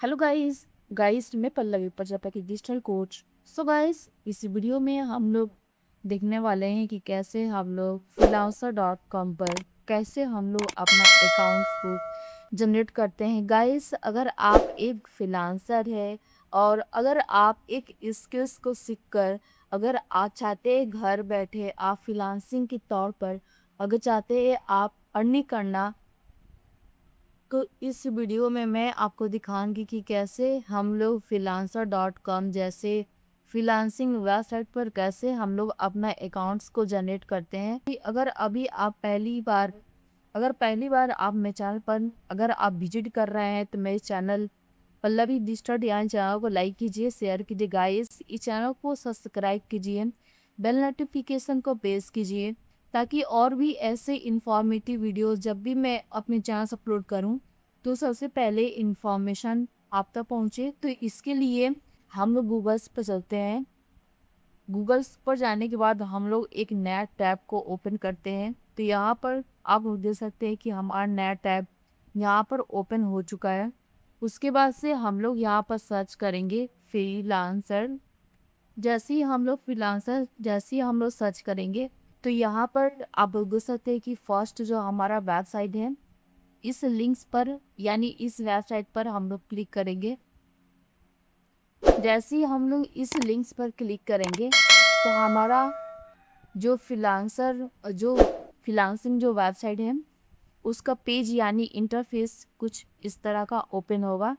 Hello guys मैं Pallavi Prajapati digital coach. So guys इस video में हम लोग देखने वाले हैं कि कैसे हम लोग freelancer.com पर कैसे हम लोग अपना अकाउंट को जनरेट करते हैं। गाइस अगर आप एक फ्रीलांसर है और अगर आप एक स्किल्स को सीखकर अगर आप चाहते हैं घर बैठे आप फ्रीलांसिंग के तौर पर अगर चाहते हैं आप अर्निंग करना, तो इस वीडियो में मैं आपको दिखाऊंगी कि कैसे हम लोग freelancer.com जैसे फ्रीलांसिंग वेबसाइट पर कैसे हम लोग अपना अकाउंट्स को जनरेट करते हैं। कि अगर अभी आप पहली बार आप मेरे चैनल पर अगर आप विजिट कर रहे हैं तो मेरे चैनल पल्लवी डिजिटल ध्यान चैनल को लाइक कीजिए, शेयर कीजिए। गाइस इस चैनल को सब्सक्राइब कीजिए, बेल नोटिफिकेशन को प्रेस कीजिए ताकि और भी ऐसे इंफॉर्मेटिव वीडियोस जब भी मैं अपने चैनल से अपलोड करूं तो सबसे पहले इंफॉर्मेशन आप तक पहुंचे। तो इसके लिए हम लोग गूगल्स पर चलते हैं। गूगल्स पर जाने के बाद हम लोग एक नया टैब को ओपन करते हैं। तो यहाँ पर आप लोग देख सकते हैं कि हमारा नया टैब यहाँ पर ओपन हो चुका है। उसके बाद से हम लोग यहाँ पर सर्च करेंगे फ्रीलांसर। जैसे ही हम लोग सर्च करेंगे तो यहाँ पर आप देख सकते हैं कि फर्स्ट जो हमारा वेबसाइट है इस लिंक्स पर यानी इस वेबसाइट पर हम लोग क्लिक करेंगे। जैसे ही हम लोग इस लिंक्स पर क्लिक करेंगे तो हमारा जो फ्रीलांसिंग जो वेबसाइट है उसका पेज यानी इंटरफेस कुछ इस तरह का ओपन होगा।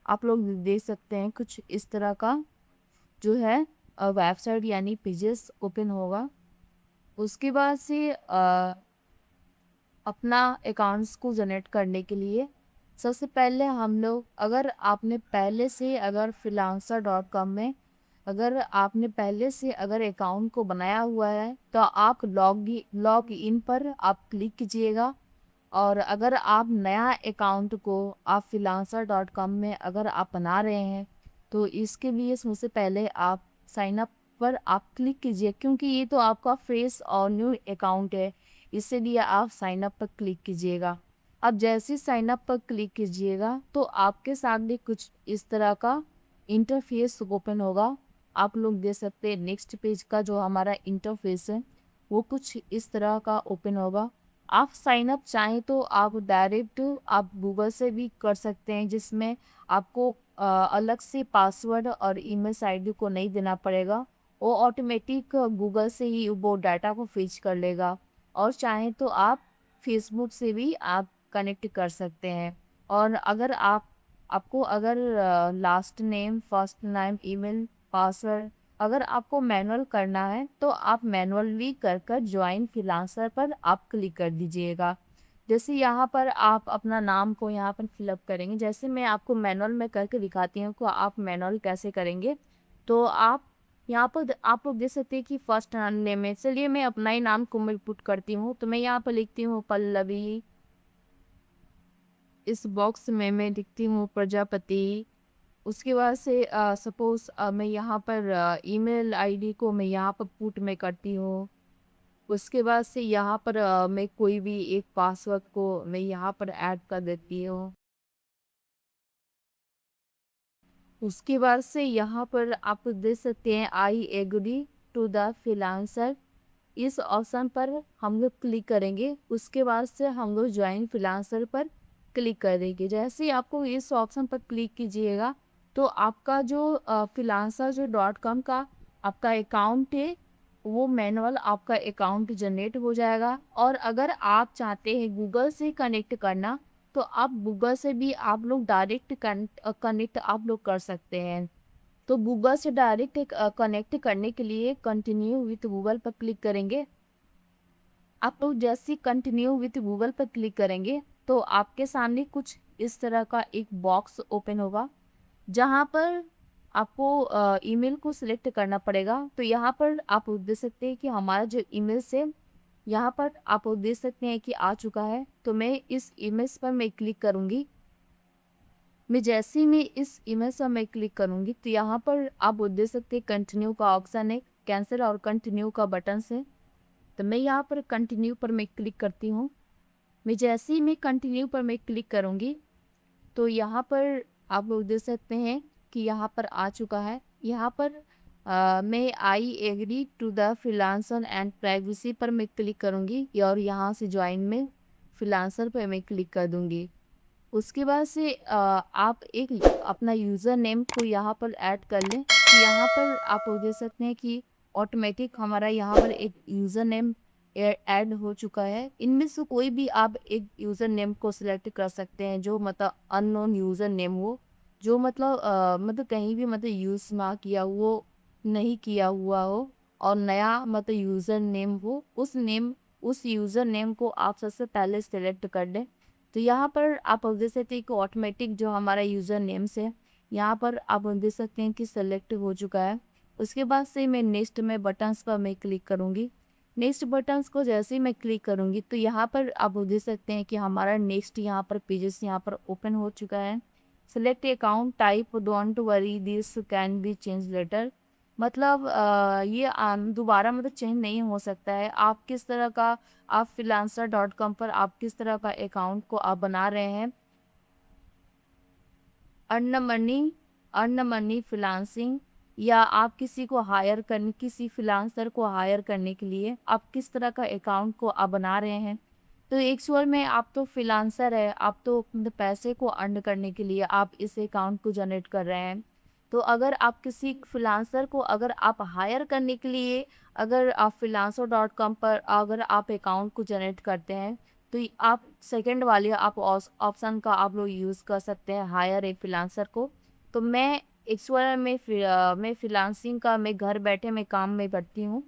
आप लोग देख सकते हैं कुछ इस तरह का जो है वेबसाइट यानी पेजेस ओपन होगा। उसके बाद से अपना अकाउंट्स को जनरेट करने के लिए सबसे पहले हम लोग अगर आपने पहले से अगर freelancer.com में अगर आपने पहले से अगर अकाउंट को बनाया हुआ है तो आप लॉग इन पर आप क्लिक कीजिएगा। और अगर आप नया अकाउंट को आप freelancer.com में अगर आप बना रहे हैं तो इसके लिए सबसे पहले आप साइन अप पर आप क्लिक कीजिए, क्योंकि ये तो आपका फ्रेश और न्यू अकाउंट है, इसीलिए आप साइन अप पर क्लिक कीजिएगा। अब जैसे ही साइन अप पर क्लिक कीजिएगा तो आपके सामने कुछ इस तरह का इंटरफेस ओपन होगा। आप लोग देख सकते हैं नेक्स्ट पेज का जो हमारा इंटरफेस है वो कुछ इस तरह का ओपन होगा। आप साइन अप चाहें तो आप डायरेक्ट आप गूगल से भी कर सकते हैं, जिसमें आपको अलग से पासवर्ड और ईमेल आईडी को नहीं देना पड़ेगा। वो ऑटोमेटिक गूगल से ही वो डाटा को फेच कर लेगा। और चाहें तो आप फेसबुक से भी आप कनेक्ट कर सकते हैं। और अगर आपको अगर last name first name email password अगर आपको मैनुअल करना है तो आप मैनुअली कर ज्वाइन फ्रीलांसर पर आप क्लिक कर दीजिएगा। जैसे यहाँ पर आप अपना नाम को यहाँ पर फिलअप करेंगे, जैसे मैं आपको मैनुअल में करके दिखाती हूँ कि आप मैनुअल कैसे करेंगे। तो आप यहाँ पर आप लोग देख सकते हैं कि फर्स्ट नेम में चलिए मैं अपना ही नाम को मैं पुट करती हूँ। तो मैं यहाँ पर लिखती हूँ पल्लवी, इस बॉक्स में मैं लिखती हूँ प्रजापति। उसके बाद से सपोज मैं यहाँ पर ईमेल आईडी को मैं यहाँ पर पुट में करती हूँ। उसके बाद से यहाँ पर मैं कोई भी एक पासवर्ड को मैं यहाँ पर ऐड कर देती हूँ। उसके बाद से यहाँ पर आप देख सकते हैं I agree to the Freelancer, इस ऑप्शन पर हम लोग क्लिक करेंगे। उसके बाद से हम लोग ज्वाइन फ्रीलांसर पर क्लिक कर देंगे। जैसे ही आपको इस ऑप्शन पर क्लिक कीजिएगा तो आपका जो फ्रीलांसर जो .com का आपका अकाउंट है वो मैनुअल आपका अकाउंट जनरेट हो जाएगा। और अगर आप चाहते हैं गूगल से कनेक्ट करना तो आप गूगल से भी आप लोग डायरेक्ट कनेक्ट आप लोग कर सकते हैं। तो गूगल से डायरेक्ट कनेक्ट करने के लिए कंटिन्यू विथ गूगल पर क्लिक करेंगे। आप लोग जैसे कंटिन्यू विथ गूगल पर क्लिक करेंगे तो आपके सामने कुछ इस तरह का एक बॉक्स ओपन होगा जहाँ पर आपको ईमेल को सिलेक्ट करना पड़ेगा। तो यहाँ पर आप देख सकते हैं कि हमारा जो ईमेल से यहाँ पर आप देख सकते हैं कि आ चुका है। तो मैं इस ईमेज पर मैं क्लिक करूँगी। मैं जैसे ही मैं इस इमेज पर मैं क्लिक करूँगी तो यहाँ पर आप देख सकते हैं कंटिन्यू का ऑप्शन है, कैंसिल और कंटिन्यू का बटन से। तो मैं यहाँ पर कंटिन्यू पर मैं क्लिक करती हूँ। मैं जैसे ही मैं कंटिन्यू पर मैं क्लिक करूँगी तो यहाँ पर आप लोग देख सकते हैं कि यहाँ पर आ चुका है। यहाँ पर मैं I agree to the Freelancer and privacy पर मैं क्लिक करूँगी और यहाँ से ज्वाइन में फ्रीलांसर पर मैं क्लिक कर दूँगी। उसके बाद से आप एक अपना यूज़र नेम को यहाँ पर ऐड कर लें। तो यहाँ पर आप देख सकते हैं कि ऑटोमेटिक हमारा यहाँ पर एक यूज़र नेम ऐड हो चुका है। इनमें से कोई भी आप एक यूज़र नेम को सिलेक्ट कर सकते हैं जो मतलब अननोन यूज़र नेम हो, जो मतलब कहीं भी मतलब यूज़ ना किया हो, नहीं किया हुआ हो और नया मतलब यूज़र नेम हो। उस यूज़र नेम को आप सबसे पहले सेलेक्ट कर लें। तो यहाँ पर आप देख सकते हैं कि ऑटोमेटिक जो हमारा यूज़र नेम्स है यहाँ पर आप देख सकते हैं कि सेलेक्ट हो चुका है। उसके बाद से मैं नेक्स्ट में बटन्स पर मैं क्लिक करूँगी। नेक्स्ट बटन्स को जैसे ही मैं क्लिक करूँगी तो यहाँ पर आप देख सकते हैं कि हमारा नेक्स्ट यहाँ पर पेजेस यहाँ पर ओपन हो चुका है। Select account type, don't worry this can be change later. मतलब ये दोबारा मतलब चेंज नहीं हो सकता है। आप किस तरह का आप freelancer.com पर आप किस तरह का अकाउंट को आप बना रहे हैं, अर्न मनी फ्रीलांसिंग, या आप किसी फ्रीलांसर को हायर करने के लिए आप किस तरह का अकाउंट को आप बना रहे हैं। तो एक्चुअल में आप तो फ्रीलांसर है, आप तो मतलब पैसे को अर्न करने के लिए आप इस अकाउंट को जनरेट कर रहे हैं। तो अगर आप किसी फ्रीलांसर को अगर आप हायर करने के लिए अगर आप freelancer.com पर अगर आप अकाउंट को जनरेट करते हैं तो आप सेकंड वाले आप ऑप्शन का आप लोग यूज़ कर सकते हैं, हायर ए फ्रीलांसर को। तो मैं एक्चुअल में फ्रीलांसिंग का मैं घर बैठे मैं काम में करती हूँ।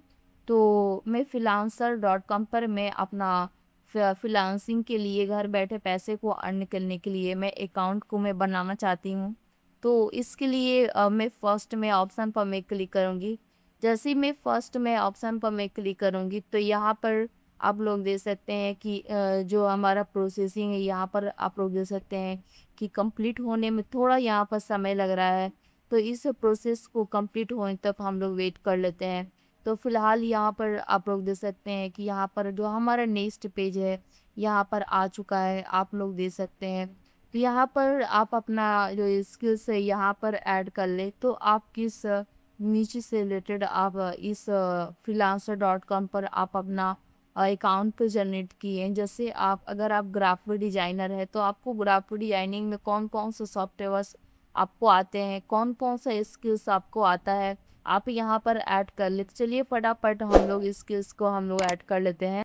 तो मैं freelancer.com पर मैं अपना फ्रीलांसिंग के लिए घर बैठे पैसे को अर्न करने के लिए मैं अकाउंट को मैं बनाना चाहती हूँ। तो इसके लिए मैं फर्स्ट में ऑप्शन पर मैं क्लिक करूँगी। जैसे ही मैं फर्स्ट में ऑप्शन पर मैं क्लिक करूँगी तो यहाँ पर आप लोग देख सकते हैं कि जो हमारा प्रोसेसिंग है यहाँ पर आप लोग देख सकते हैं कि कंप्लीट होने में थोड़ा यहाँ पर समय लग रहा है। तो इस प्रोसेस को कंप्लीट होने तक हम लोग वेट कर लेते हैं। तो फिलहाल यहाँ पर आप लोग देख सकते हैं कि यहाँ पर जो हमारा नेक्स्ट पेज है यहाँ पर आ चुका है, आप लोग देख सकते हैं। तो यहाँ पर आप अपना जो स्किल्स है यहाँ पर ऐड कर ले। तो आप किस नीचे से रिलेटेड आप इस freelancer.com पर आप अपना अकाउंट पे जनरेट किए हैं। जैसे अगर आप ग्राफिक डिज़ाइनर है तो आपको ग्राफिक डिज़ाइनिंग में कौन कौन से सॉफ्टवेयर्स आपको आते हैं, कौन कौन सा स्किल्स आपको आता है, आप यहाँ पर ऐड कर ले। तो चलिए फटाफट हम लोग स्किल्स को हम लोग ऐड कर लेते हैं।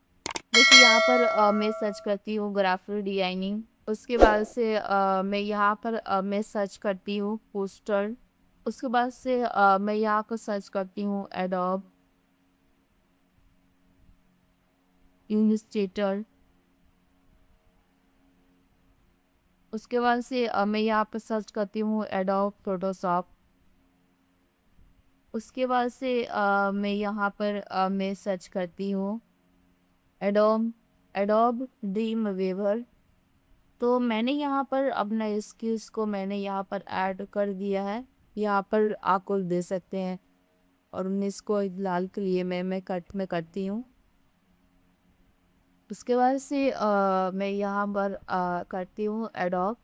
जैसे यहाँ पर मैं सर्च करती हूँ ग्राफिक डिज़ाइनिंग। उसके बाद से मैं यहाँ पर मैं सर्च करती हूँ पोस्टर। उसके बाद से मैं यहाँ पर सर्च करती हूँ एडोब इलस्ट्रेटर। उसके बाद से मैं यहाँ पर सर्च करती हूँ एडोब फोटोशॉप। उसके बाद से मैं यहाँ पर मैं सर्च करती हूँ एडोब एडोब ड्रीम वेवर। तो मैंने यहाँ पर अपना स्किल्स को मैंने यहाँ पर ऐड कर दिया है, यहाँ पर आप लोग दे सकते हैं। और 19 को लाल के लिए मैं करती हूँ। उसके बाद से मैं यहाँ पर करती हूँ एडोब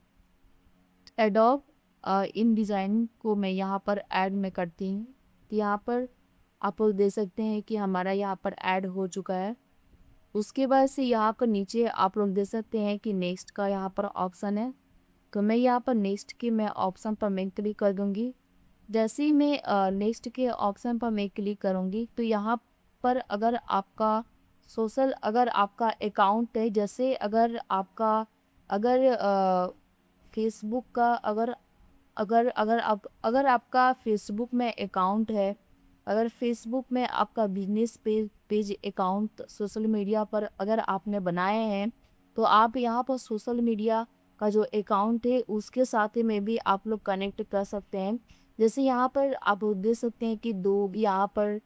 एडोब इन डिज़ाइन को मैं यहाँ पर ऐड में करती हूँ। तो यहाँ पर आप लोग देख सकते हैं कि हमारा यहाँ पर ऐड हो चुका है। उसके बाद से यहाँ पर नीचे आप लोग देख सकते हैं कि नेक्स्ट का यहाँ पर ऑप्शन है। तो मैं यहाँ पर नेक्स्ट के मैं ऑप्शन पर मैं क्लिक कर दूँगी। जैसे ही मैं नेक्स्ट के ऑप्शन पर मैं क्लिक करूँगी तो यहाँ पर अगर आपका अकाउंट है, जैसे अगर फेसबुक का अगर आपका फेसबुक में अकाउंट है, अगर फेसबुक में आपका business page account social media पर अगर आपने बनाए हैं तो आप यहाँ पर सोशल मीडिया का जो अकाउंट है उसके साथ में भी आप लोग कनेक्ट कर सकते हैं। जैसे यहाँ पर आप देख सकते हैं कि दो यहाँ पर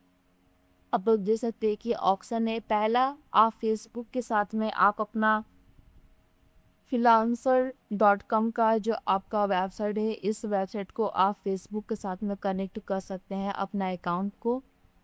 आप लोग देख सकते हैं कि ऑप्शन है। पहला, आप फेसबुक के साथ में आप अपना freelancer.com का जो आपका वेबसाइट है इस वेबसाइट को आप फेसबुक के साथ में कनेक्ट कर सकते हैं अपना अकाउंट को।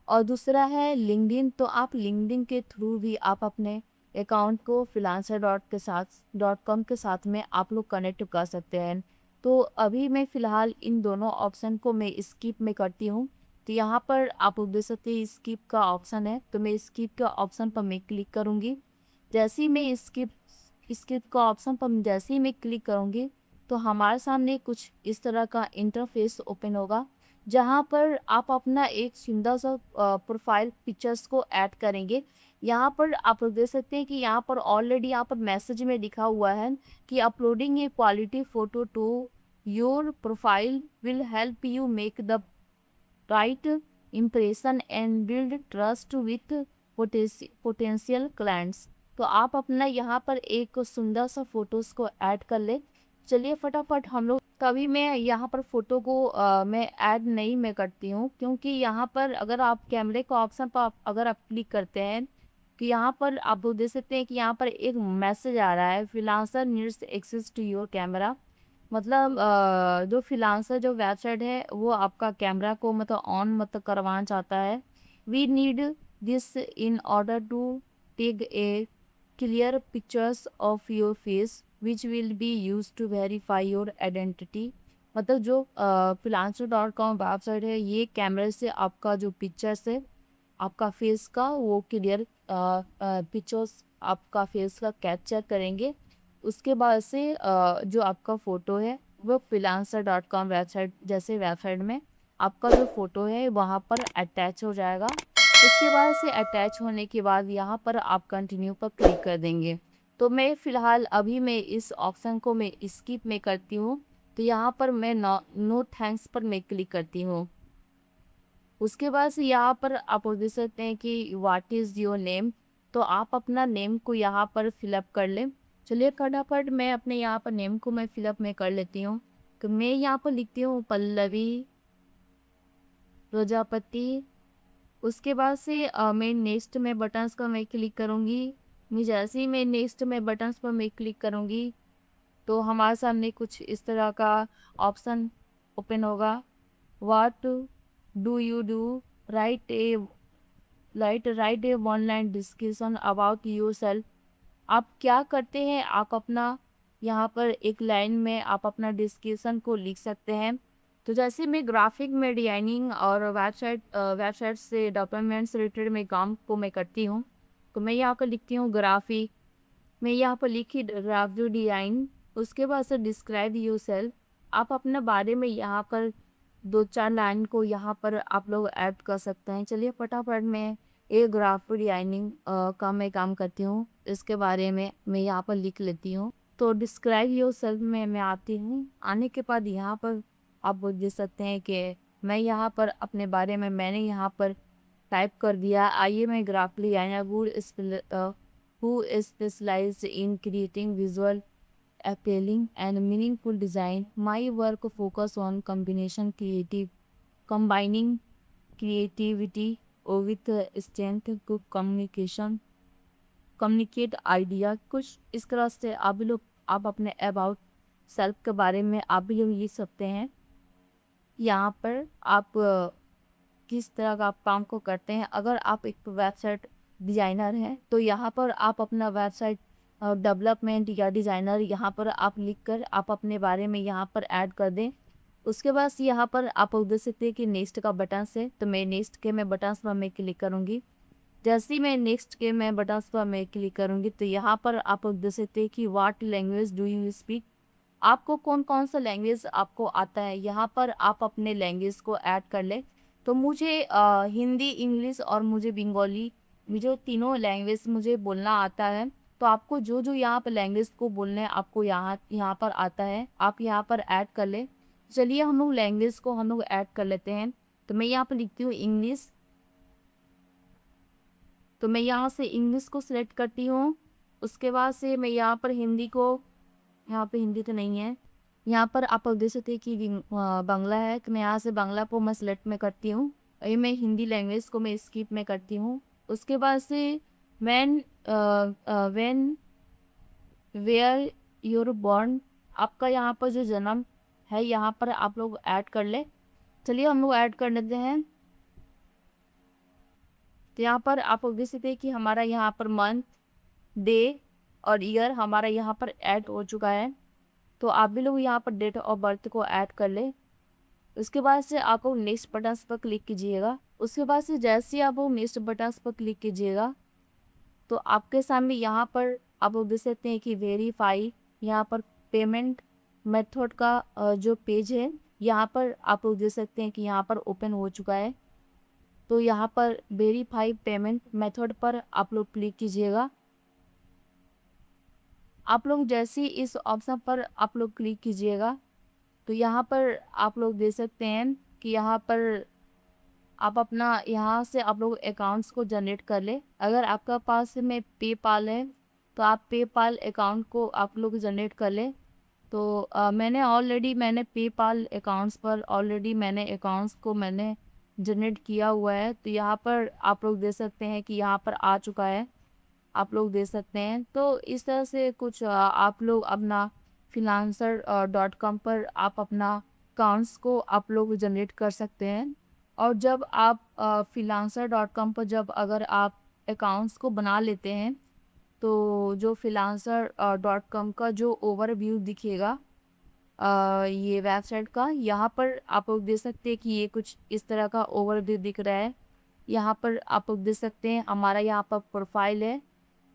और दूसरा है लिंक्डइन। तो आप लिंक्डइन के थ्रू भी आप अपने अकाउंट को freelancer.com के साथ में आप लोग कनेक्ट कर सकते हैं। तो अभी मैं फ़िलहाल इन दोनों ऑप्शन को मैं स्किप में करती हूँ। तो यहाँ पर आप देख सकते हैं स्किप का ऑप्शन है, तो मैं स्किप का ऑप्शन पर मैं क्लिक करूँगी। जैसे ही मैं स्किप स्किप का ऑप्शन पर जैसे ही मैं क्लिक करूँगी तो हमारे सामने कुछ इस तरह का इंटरफेस ओपन होगा, जहाँ पर आप अपना एक सुंदर सा प्रोफाइल पिक्चर्स को ऐड करेंगे। यहाँ पर आप देख सकते हैं कि यहाँ पर ऑलरेडी यहाँ पर मैसेज में लिखा हुआ है कि uploading a quality photo to your profile will help you make the right impression and build trust with potential clients. तो आप अपना यहाँ पर एक सुंदर सा फोटोज़ को ऐड कर ले। चलिए फटाफट हम लोग, कभी मैं यहाँ पर फ़ोटो को मैं ऐड नहीं मैं करती हूँ, क्योंकि यहाँ पर अगर आप कैमरे का ऑप्शन पर अगर आप क्लिक करते हैं कि यहाँ पर आप लोग देख सकते हैं कि यहाँ पर एक मैसेज आ रहा है, Freelancer needs access to your camera. मतलब जो फ्रीलांसर जो वेबसाइट है वो आपका कैमरा को मतलब ऑन मतलब करवाना चाहता है। We need this in order to take a clear pictures of your face which will be use to verify your identity. मतलब जो freelancer.com वेबसाइट है, ये कैमरे से आपका जो पिक्चर्स है आपका फेस का वो क्लियर पिक्चर्स आपका फेस का कैप्चर करेंगे। उसके बाद से जो आपका फ़ोटो है वो freelancer.com वेबसाइट जैसे वेबसाइट में आपका जो फ़ोटो है वहाँ पर अटैच हो जाएगा। उसके बाद से अटैच होने के बाद यहाँ पर आप कंटिन्यू पर क्लिक कर देंगे। तो मैं फ़िलहाल अभी मैं इस ऑप्शन को मैं स्किप में करती हूँ। तो यहाँ पर मैं नो थैंक्स पर मैं क्लिक करती हूँ। उसके बाद से यहाँ पर आप देख सकते हैं कि व्हाट इज़ योर नेम। तो आप अपना नेम को यहाँ पर फिलअप कर लें। चलिए फटाफट मैं अपने यहाँ पर नेम को मैं फिलअप में कर लेती हूँ। तो मैं यहाँ पर लिखती हूँ पल्लवी प्रजापति। उसके बाद से मैं नेक्स्ट में बटन्स का मैं क्लिक करूँगी। मैं जैसे ही मैं नेक्स्ट में बटन्स पर मैं क्लिक करूँगी तो हमारे सामने कुछ इस तरह का ऑप्शन ओपन होगा। What do you do, right A right A one line description about your self. आप क्या करते हैं, आप अपना यहाँ पर एक लाइन में आप अपना डिस्क्रिप्शन को लिख सकते हैं। तो जैसे मैं ग्राफिक में डिजाइनिंग और वेबसाइट से डॉक्यूमेंट से रिलेटेड में काम को मैं करती हूँ, तो मैं यहाँ पर लिखती हूँ ग्राफिक। मैं यहाँ पर लिखी ग्राफिक डिजाइन। उसके बाद से डिस्क्राइब यू सेल्फ। आप अपने बारे में यहाँ पर 2-4 लाइन को यहाँ पर आप लोग ऐड कर सकते हैं। चलिए फटाफट मैं एक ग्राफिक डिजाइनिंग का मैं काम करती हूँ, इसके बारे में मैं यहाँ पर लिख लेती हूँ। तो डिस्क्राइब योर सेल्फ में मैं आती हूँ। आने के बाद यहाँ पर आप देख सकते हैं कि मैं यहाँ पर अपने बारे में मैंने यहाँ पर टाइप कर दिया। आइए मैं graphic designer who is specialized in creating visual appealing and meaningful design. My work focus on combining creativity with strength to communicate idea। कुछ इस तरह से आप अपने अबाउट सेल्फ के बारे में आप भी लोग लिख सकते हैं। यहाँ पर आप किस तरह का आप काम को करते हैं। अगर आप एक वेबसाइट डिज़ाइनर हैं तो यहाँ पर आप अपना वेबसाइट डेवलपमेंट या डिज़ाइनर यहाँ पर आप लिखकर आप अपने बारे में यहाँ पर ऐड कर दें। उसके बाद यहाँ पर आप देख सकते हैं कि नेक्स्ट का बटन है, तो मैं नेक्स्ट के मैं बटन्स पर मैं क्लिक करूँगी। जैसे ही मैं नेक्स्ट के मैं बटन्स पर मैं क्लिक करूँगी तो यहाँ पर आप देख सकते हैं कि what language do you speak. आपको कौन कौन सा लैंग्वेज आपको आता है, यहाँ पर आप अपने लैंग्वेज को ऐड कर लें। तो मुझे हिंदी, इंग्लिश और मुझे बंगाली, मुझे तीनों लैंग्वेज मुझे बोलना आता है। तो आपको जो जो यहाँ पर लैंग्वेज को बोलने आपको यहाँ पर आता है आप यहाँ पर ऐड कर लें। चलिए हम लोग लैंग्वेज को हम लोग ऐड कर लेते हैं। तो मैं यहाँ पर लिखती हूँ इंग्लिश। तो मैं यहाँ से इंग्लिश को सिलेक्ट करती हूँ। उसके बाद से मैं यहाँ पर हिंदी को, यहाँ पे हिंदी तो नहीं है, यहाँ पर आप देख सकते हैं कि बांग्ला है, तो मैं यहाँ से बांग्ला को मैं सिलेक्ट में करती हूँ। ये मैं हिंदी लैंग्वेज को मैं स्किप में करती हूँ। उसके बाद से व्हेन वेयर यूर बॉर्न, आपका यहाँ पर जो जन्म है यहाँ पर आप लोग ऐड कर ले। चलिए हम लोग ऐड कर लेते हैं। तो यहाँ पर आप देख सकते हैं कि हमारा यहाँ पर मंथ डे और ईयर हमारा यहाँ पर ऐड हो चुका है। तो आप भी लोग यहाँ पर डेट ऑफ बर्थ को ऐड कर ले। उसके बाद से आप लोग नेक्स्ट बटन पर क्लिक कीजिएगा। उसके बाद से जैसे ही आप लोग नेक्स्ट बटन पर क्लिक कीजिएगा तो आपके सामने यहाँ पर आप लोग देख सकते हैं कि वेरीफाई, यहाँ पर पेमेंट मेथड का जो पेज है यहाँ पर आप लोग देख सकते हैं कि यहाँ पर ओपन हो चुका है। तो यहाँ पर वेरीफाई पेमेंट मेथड पर आप लोग क्लिक कीजिएगा। आप लोग जैसे ही इस ऑप्शन पर आप लोग क्लिक कीजिएगा तो यहाँ पर आप लोग देख सकते हैं कि यहाँ पर आप अपना यहाँ से आप लोग अकाउंट्स को जनरेट कर ले। अगर आपका पास में पेपाल है तो आप पेपाल अकाउंट को आप लोग जनरेट कर ले। तो मैंने पेपाल अकाउंट्स पर ऑलरेडी मैंने अकाउंट्स को मैंने जनरेट किया हुआ है। तो यहाँ पर आप लोग देख सकते हैं कि यहाँ पर आ चुका है, आप लोग देख सकते हैं। तो इस तरह से कुछ आप लोग अपना freelancer.com पर आप अपना अकाउंट्स को आप लोग जनरेट कर सकते हैं। और जब आप freelancer.com पर जब अगर आप अकाउंट्स को बना लेते हैं तो जो freelancer.com का जो ओवरव्यू दिखेगा ये वेबसाइट का, यहाँ पर आप लोग देख सकते हैं कि ये कुछ इस तरह का ओवरव्यू दिख रहा है। यहाँ पर आप लोग देख सकते हैं हमारा यहाँ पर प्रोफाइल है।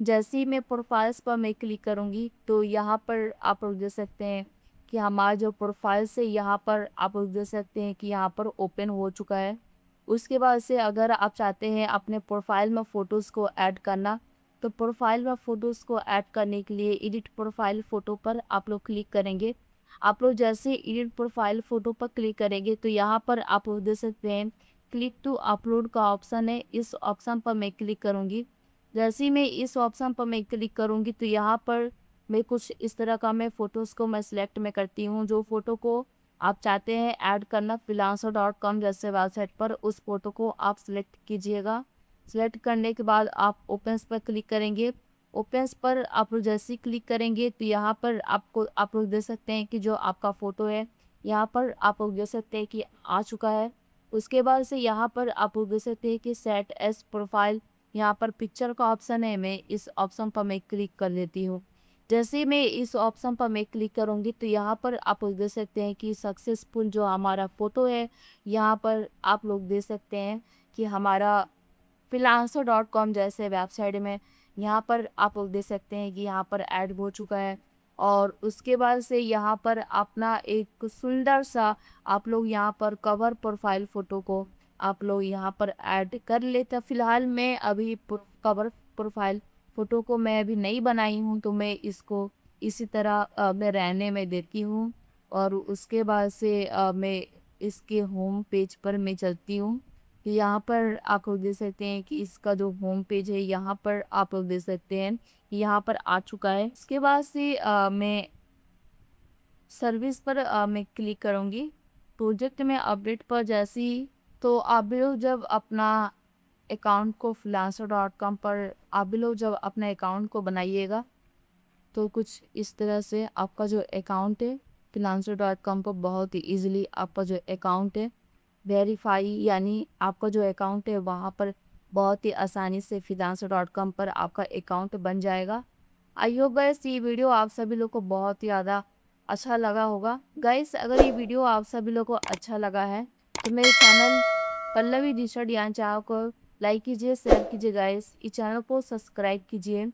जैसे ही मैं प्रोफाइल्स पर मैं क्लिक करूँगी तो यहाँ पर आप लोग देख सकते हैं कि हमारा जो प्रोफाइल से यहाँ पर आप लोग देख सकते हैं कि यहाँ पर ओपन हो चुका है। उसके बाद से अगर आप चाहते हैं अपने प्रोफाइल में फ़ोटोज़ को ऐड करना तो प्रोफाइल में फ़ोटोज़ को ऐड करने के लिए एडिट प्रोफाइल फ़ोटो पर आप लोग क्लिक करेंगे। आप लोग जैसे एडिट प्रोफाइल फ़ोटो पर क्लिक करेंगे तो यहाँ पर आप लोग देख सकते हैं क्लिक टू अपलोड का ऑप्शन है। इस ऑप्शन पर मैं क्लिक करूँगी। जैसे ही मैं इस ऑप्शन पर मैं क्लिक करूँगी तो यहाँ पर मैं कुछ इस तरह का मैं फ़ोटोज़ को मैं सिलेक्ट में करती हूँ। जो फ़ोटो को आप चाहते हैं ऐड करना freelancer.com जैसे वेबसाइट पर, उस फ़ोटो को आप सिलेक्ट कीजिएगा। सिलेक्ट करने के बाद आप ओपन्स पर क्लिक करेंगे। ओपन्स पर आप लोग जैसे ही क्लिक करेंगे तो यहाँ पर आप लोग देख सकते हैं कि जो आपका फ़ोटो है यहाँ पर आप लोग देख सकते हैं कि आ चुका है। उसके बाद से यहाँ पर आप लोग देख सकते हैं कि सेट एज प्रोफाइल, यहाँ पर पिक्चर का ऑप्शन है। मैं इस ऑप्शन पर मैं क्लिक कर लेती हूँ। जैसे मैं इस ऑप्शन पर मैं क्लिक करूँगी तो यहाँ पर आप लोग देख सकते हैं कि सक्सेसफुल जो हमारा फ़ोटो है यहाँ पर आप लोग देख सकते हैं कि हमारा freelancer.com जैसे वेबसाइट में यहाँ पर आप लोग देख सकते हैं कि यहाँ पर ऐड हो चुका है। और उसके बाद से यहाँ पर अपना एक सुंदर सा आप लोग यहाँ पर कवर प्रोफाइल फ़ोटो को आप लोग यहाँ पर ऐड कर लेते। फ़िलहाल मैं अभी कवर प्रोफाइल फ़ोटो को मैं अभी नहीं बनाई हूँ तो मैं इसको इसी तरह मैं रहने में देती हूँ। और उसके बाद से मैं इसके होम पेज पर मैं चलती हूँ। तो यहाँ पर आप लोग देख सकते हैं कि इसका जो होम पेज है यहाँ पर आप लोग देख सकते हैं यहाँ पर आ चुका है। इसके बाद से मैं सर्विस पर मैं क्लिक करूँगी। प्रोजेक्ट में अपडेट पर जैसे ही तो आप भी लोग जब अपना अकाउंट को freelancer.com पर आप भी लोग जब अपने अकाउंट को बनाइएगा तो कुछ इस तरह से आपका जो अकाउंट है freelancer.com पर बहुत ही ईजिली आपका जो अकाउंट है वेरीफाई, यानी आपका जो अकाउंट है वहाँ पर बहुत ही आसानी से freelancer.com पर आपका अकाउंट बन जाएगा। आई होप गाइस ये वीडियो आप सभी लोग को बहुत ही ज़्यादा अच्छा लगा होगा। गाइस अगर ये वीडियो आप सभी लोग को अच्छा लगा है तो मेरे चैनल पल्लवी डिजिटल ज्ञान चैनल को लाइक कीजिए, शेयर कीजिए गाइस। इस चैनल को सब्सक्राइब कीजिए,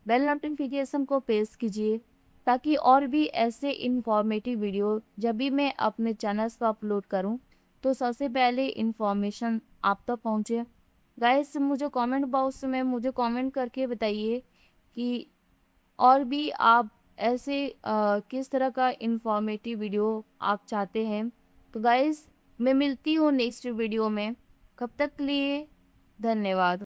बेल नोटिफिकेशन को प्रेस कीजिए ताकि और भी ऐसे इन्फॉर्मेटिव वीडियो जब भी मैं अपने चैनल पर अपलोड करूं तो सबसे पहले इन्फॉर्मेशन आप तक पहुंचे। गाइस मुझे कमेंट बॉक्स में मुझे कमेंट करके बताइए कि और भी आप ऐसे किस तरह का इन्फॉर्मेटिव वीडियो आप चाहते हैं। तो गाइस मैं मिलती हूँ नेक्स्ट वीडियो में, कब तक के लिए धन्यवाद।